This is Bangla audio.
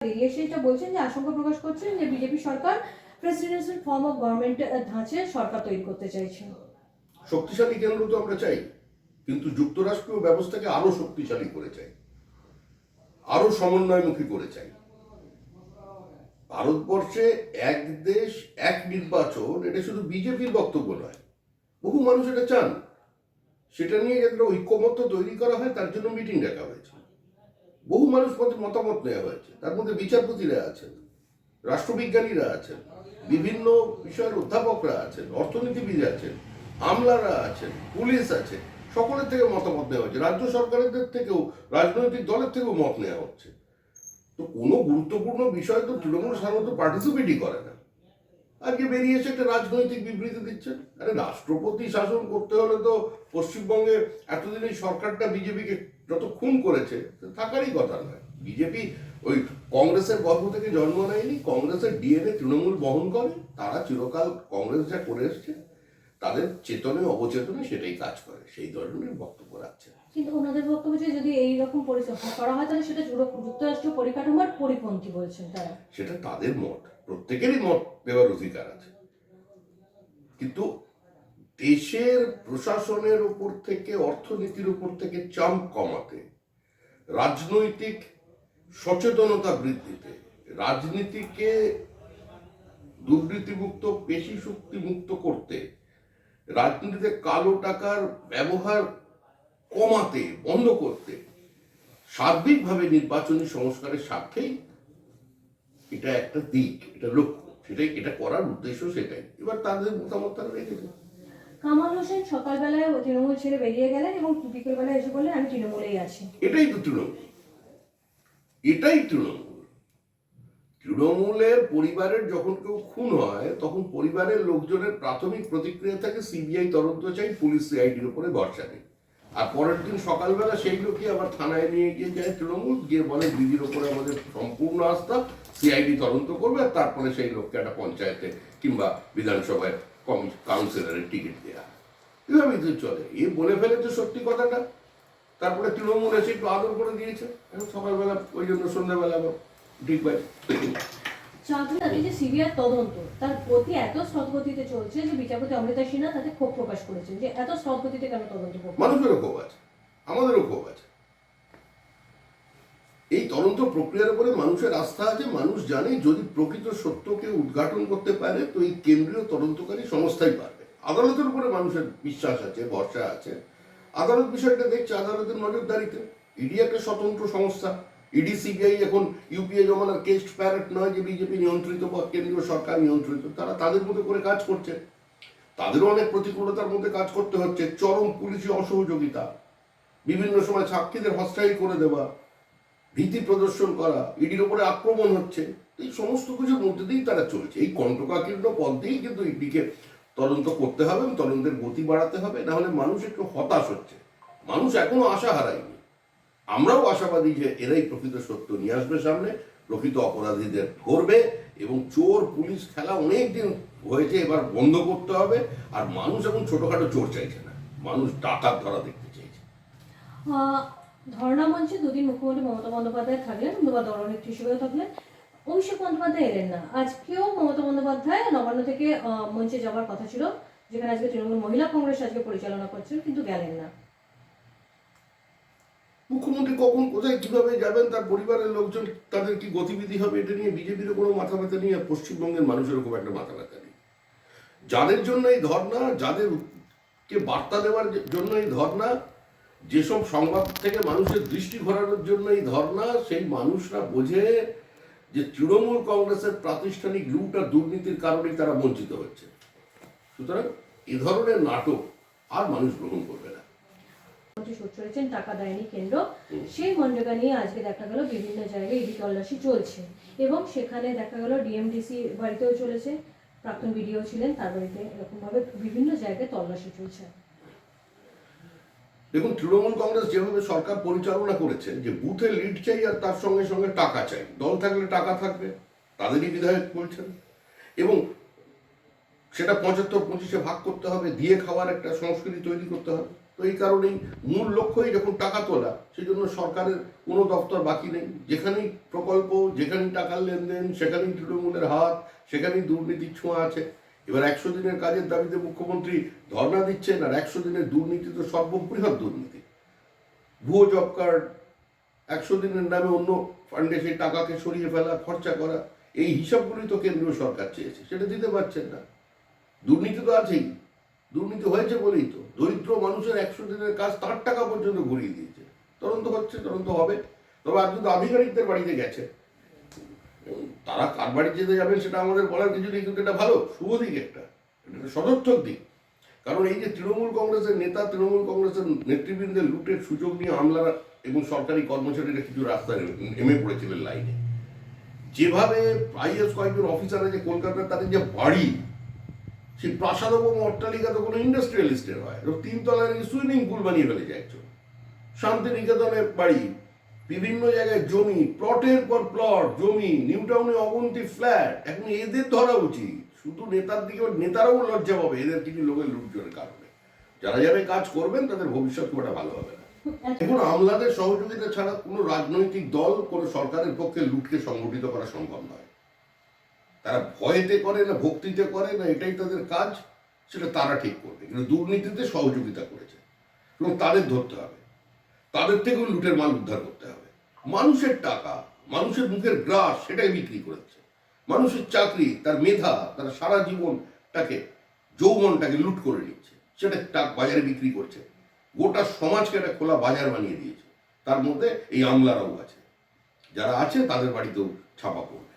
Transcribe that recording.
বেরিয়ে এসে এটা বলছেন যে আশঙ্কা প্রকাশ করছেন যে বিজেপি সরকার প্রেসিডেন্সিয়াল ফর্ম অফ গভর্নমেন্ট ধাঁচে সরকার তৈরি করতে চাইছে। শক্তিশালী কেন্দ্র তো আমরা চাই, কিন্তু যুক্তরাষ্ট্রীয় ব্যবস্থাকে আরো শক্তিশালী করে চাই, আরো সমন্বয়মুখী করে চাই। ভারতবর্ষে এক দেশ এক নির্বাচন, এটা শুধু বিজেপির বক্তব্য নয়, বহু মানুষ এটা চান। সেটা নিয়ে একটা ঐক্যমত্য তৈরি করা হয়, তার জন্য মিটিং ডাকা হয়েছে, বহু মানুষ মতামত নেওয়া হয়েছে। তার মধ্যে বিচারপতিরা আছেন, রাষ্ট্রবিজ্ঞানীরা আছেন, বিভিন্ন বিষয়ের অধ্যাপকরা আছেন, অর্থনীতিবিদ আছেন, আমলারা আছেন, পুলিশ আছে, সকলের থেকে মতামত নেওয়া হচ্ছে। রাজ্য সরকারদের থেকেও, রাজনৈতিক দলের থেকেও মত নেওয়া হচ্ছে। তো কোনো গুরুত্বপূর্ণ বিষয় তো তৃণমূল সাধারণত পার্টিসিপেটই করে না। আজকে বেরিয়ে এসে একটা রাজনৈতিক বিবৃতি দিচ্ছেন। আরে রাষ্ট্রপতি শাসন করতে হলে তো পশ্চিমবঙ্গে এতদিন এই সরকারটা বিজেপিকে যত খুন করেছে থাকারই কথা নয়। বিজেপি ওই কংগ্রেসের গর্ভ থেকে জন্ম নেয়নি, কংগ্রেসের ডিএনএ তৃণমূল বহন করে। তারা চিরকাল কংগ্রেস যা করে এসছে, তাদের চেতনে অবচেতনে সেটাই কাজ করে, সেই ধরনের বক্তব্য রাখছে। কিন্তু ওনাদের বক্তব্য যে যদি এইরকম পরিচালনা করা হয় তাহলে সেটা যুক্তরাষ্ট্রীয় পরিকাঠামোর পরিপন্থী বলছেন তারা। সেটা তাদের মত, প্রত্যেকেরই মত দেওয়ার অধিকার আছে, কিন্তু দেশের প্রশাসনের উপর থেকে, অর্থনীতির উপর থেকে চাপ কমাতে, রাজনৈতিক সচেতনতা বৃদ্ধিতে, রাজনীতিকে দুর্নীতিমুক্ত, পেশি শক্তি মুক্ত করতে, রাজনীতিতে কালো টাকার ব্যবহার কমাতে, বন্ধ করতে, সার্বিকভাবে নির্বাচনী সংস্কারের স্বার্থেই এটা একটা দিক, এটা লক্ষ্য, সেটাই এটা করার উদ্দেশ্য সেটাই। এবার তাদের মতামত তারা রেখেছে। কামাল হোসেন সকালবেলায় তৃণমূল ছেড়ে বেরিয়ে গেলেন এবং বিকেলবেলায় এসে বললেন আমি তৃণমূলেই আছি। এটাই তো তৃণমূল, এটাই তৃণমূল। তৃণমূলের পরিবারের যখন কেউ খুন হয়, তখন পরিবারের লোকজনের প্রাথমিক প্রতিক্রিয়া থাকে সিবিআই তদন্ত চাই, পুলিশ সিআইডির উপরে ভরসা নেই। আর পরের দিন সকালবেলা সেই লোকই আবার থানায় নিয়ে গিয়ে যায় তৃণমূল, গিয়ে বলে দিদির ওপরে আমাদের সম্পূর্ণ আস্থা, সিআইডি তদন্ত করবে, আর তারপরে সেই লোককে একটা পঞ্চায়েতে কিংবা বিধানসভায় কাউন্সিলরের টিকিট দেওয়া। এভাবেই তো চলে। এ বলে ফেলেছে সত্যি কথাটা, তারপরে তৃণমূল এসে একটু আদর করে দিয়েছে, এখন সকালবেলা ওই জন্য সন্ধ্যাবেলা ঠিক ভাই। চাঁদনী যে সিবিআই তদন্ত, তার গতি এত স্রোতগতিতে চলছে যে বিচারপতি অমৃতা সিনহা তাতে ক্ষোভ প্রকাশ করেছেন যে এত স্রোতগতিতে কেন তদন্ত করছে। মানুষেরও ক্ষোভ আছে, আমাদেরও ক্ষোভ আছে। এই তদন্ত প্রক্রিয়ার উপরে মানুষের আস্থা আছে। মানুষ জানে যদি প্রকৃত সত্যকে উদ্ঘাটন করতে পারে তো এই কেন্দ্রীয় তদন্তকারী সংস্থাই পারবে। আদালতের উপরে মানুষের বিশ্বাস আছে, ভরসা আছে। আদালত বিষয়টা দেখছে আদালতের নজরদারিতে। ইডি একটা স্বতন্ত্র সংস্থা। ইডি সিবিআই এখন ইউপিএ জমানার কেস্ট প্যারেট নয় যে বিজেপি নিয়ন্ত্রিত বা কেন্দ্রীয় সরকার নিয়ন্ত্রিত। তারা তাদের মতো করে কাজ করছে। তাদেরও অনেক প্রতিকূলতার মধ্যে কাজ করতে হচ্ছে। চরম পুলিশি অসহযোগিতা, বিভিন্ন সময় সাক্ষীদের হস্টাইল করে দেওয়া, ভীতি প্রদর্শন করা, ইডির উপরে আক্রমণ হচ্ছে। এই সমস্ত কিছুর মধ্যে দিয়েই তারা চলছে। এই কণ্টকাকীর্ণ পথ দিয়েই কিন্তু ইডিকে তদন্ত করতে হবে, তদন্তের গতি বাড়াতে হবে, না হলে মানুষ একটু হতাশ হচ্ছে। মানুষ এখনো আশা হারায়নি। আমরাও আশাবাদী যে এরাই প্রকৃত সত্য নিয়ে আসবে সামনে, প্রকৃত অপরাধীদের ধরবে, এবং চোর পুলিশ খেলা অনেকদিন হয়েছে, এবার বন্ধ করতে হবে। আর মানুষ এখন ছোটখাটো চোর চাইছে না, মানুষ ডাকাত ধরা দেখতে চাইছে। ধর্ণা মঞ্চে দুদিন মুখ্যমন্ত্রী মমতা বন্দ্যোপাধ্যায় থাকলেন বা দলনেত্রী হিসেবেও থাকলেন, অভিষেক বন্দ্যোপাধ্যায় এলেন না। আজকেও মমতা বন্দ্যোপাধ্যায় নবান্ন থেকে মঞ্চে যাওয়ার কথা ছিল, যেখানে আজকে তৃণমূল মহিলা কংগ্রেস আজকে পরিচালনা করছেন, কিন্তু গেলেন না। মুখ্যমন্ত্রী কখন কোথায় কিভাবে যাবেন, তার পরিবারের লোকজন, তাদের কি গতিবিধি হবে, এটা নিয়ে বিজেপিরও কোনো মাথা ব্যথা নেই, আর পশ্চিমবঙ্গের মানুষেরও খুব একটা মাথা ব্যথা নেই। যাদের জন্য এই ধর্না, যাদেরকে বার্তা দেওয়ার জন্য এই ধর্না, যেসব সংবাদ থেকে মানুষের দৃষ্টি ঘোরানোর জন্য এই ধর্না, সেই মানুষরা বোঝে যে তৃণমূল কংগ্রেসের প্রাতিষ্ঠানিক লুট আর দুর্নীতির কারণেই তারা বঞ্চিত হচ্ছে। সুতরাং এ ধরনের নাটক আর মানুষ গ্রহণ করবে না। চলেছেন টাকা দেয়নি কেন্দ্র, সেই মন্ডকা নিয়ে আজকে দেখা গেল বিভিন্ন জায়গায় ইডি তল্লাশি চলছে, এবং সেখানে দেখা গেল ডিএমডিসি বাড়িতেও চলেছে, প্রাক্তন বিডিও ছিলেন তার বাড়িতে, এরকম ভাবে বিভিন্ন জায়গায় তল্লাশি চলছে। দেখুন, তৃণমূল কংগ্রেস যেভাবে সরকার পরিচালনা করেছে, যে বুথে লিড চাই আর তার সঙ্গে সঙ্গে টাকা চাই, দল থাকলে টাকা থাকবে, তাদেরই বিধায়ক বলছেন, এবং সেটা 75-25-এ ভাগ করতে হবে, দিয়ে খাওয়ার একটা সংস্কৃতি তৈরি করতে হবে। তো এই কারণেই মূল লক্ষ্যই যখন টাকা তোলা, সেই জন্য সরকারের কোনো দপ্তর বাকি নেই। যেখানেই প্রকল্প, যেখানেই টাকার লেনদেন, সেখানেই তৃণমূলের হাত, সেখানেই দুর্নীতির ছোঁয়া আছে। এবার 100 দিনের কাজের দাবিতে মুখ্যমন্ত্রী ধর্ণা দিচ্ছেন, আর 100 দিনের দুর্নীতি তো সর্ববৃহৎ দুর্নীতি। ভুয়ো জব কার্ড, 100 দিনের নামে অন্য ফান্ডে সেই টাকাকে সরিয়ে ফেলা, খরচা করা, এই হিসাবগুলি তো কেন্দ্রীয় সরকার চেয়েছে, সেটা দিতে পারছেন না। দুর্নীতি তো আছেই, দুর্নীতি হয়েছে বলেই তো দরিদ্র মানুষের 100 দিনের কাজ তার টাকা পর্যন্ত ঘুরিয়ে দিয়েছে। তদন্ত হচ্ছে, তদন্ত হবে। তবে আজ কিন্তু আধিকারিকদের বাড়িতে গেছে, তারা কার বাড়ি যেতে যাবেন সেটা আমাদের বলার কিছু নেই, কিন্তু এটা ভালো, শুভ দিক, একটা সদর্থক দিক। কারণ এই যে তৃণমূল কংগ্রেসের নেতা, তৃণমূল কংগ্রেসের নেতৃবৃন্দের লুটের সুযোগ নিয়ে আমলারা এবং সরকারি কর্মচারীরা কিছু রাস্তায় নেমে পড়েছিলেন লাইনে। যেভাবে আইএস কয়েকজন অফিসাররা যে কলকাতার তাদের যে বাড়ি, সেই প্রাসাদ এবং অট্টালিকা তো কোনো ইন্ডাস্ট্রিয়ালিস্টের হয়, 3 তলায় সুইমিং পুল বানিয়ে ফেলেছে একজন। শান্তিনিকেতনের বাড়ি, বিভিন্ন জায়গায় জমি, প্লটের পর প্লট জমি, নিউ টাউনে অবন্তি ফ্ল্যাট। এখন এদের ধরা উচিত, শুধু নেতার দিকে, নেতারাও লজ্জা পাবে এদের কিছু লোকের লুটজনের কারণে। যারা যারা কাজ করবেন তাদের ভবিষ্যৎ খুব একটা ভালো হবে না। এখন আমলাদের সহযোগিতা ছাড়া কোনো রাজনৈতিক দল কোনো সরকারের পক্ষে লুটকে সংগঠিত করা সম্ভব নয়। তারা ভয়েতে করে না ভক্তিতে করে না, এটাই তাদের কাজ, সেটা তারা ঠিক করবে। কিন্তু দুর্নীতিতে সহযোগিতা করেছে এবং তাদের ধরতে হবে, তাদের থেকেও লুটের মাল উদ্ধার করতে হবে। মানুষের টাকা, মানুষের মুখের গ্রাস, সেটাই বিক্রি করেছে। মানুষের চাকরি, তার মেধা, তার সারা জীবনটাকে, যৌবনটাকে লুট করে নিচ্ছে, সেটা বাজারে বিক্রি করছে। গোটা সমাজকে একটা খোলা বাজার বানিয়ে দিয়েছে। তার মধ্যে এই আমলারাও আছে, যারা আছে তাদের বাড়িতেও ছাপা পড়বে।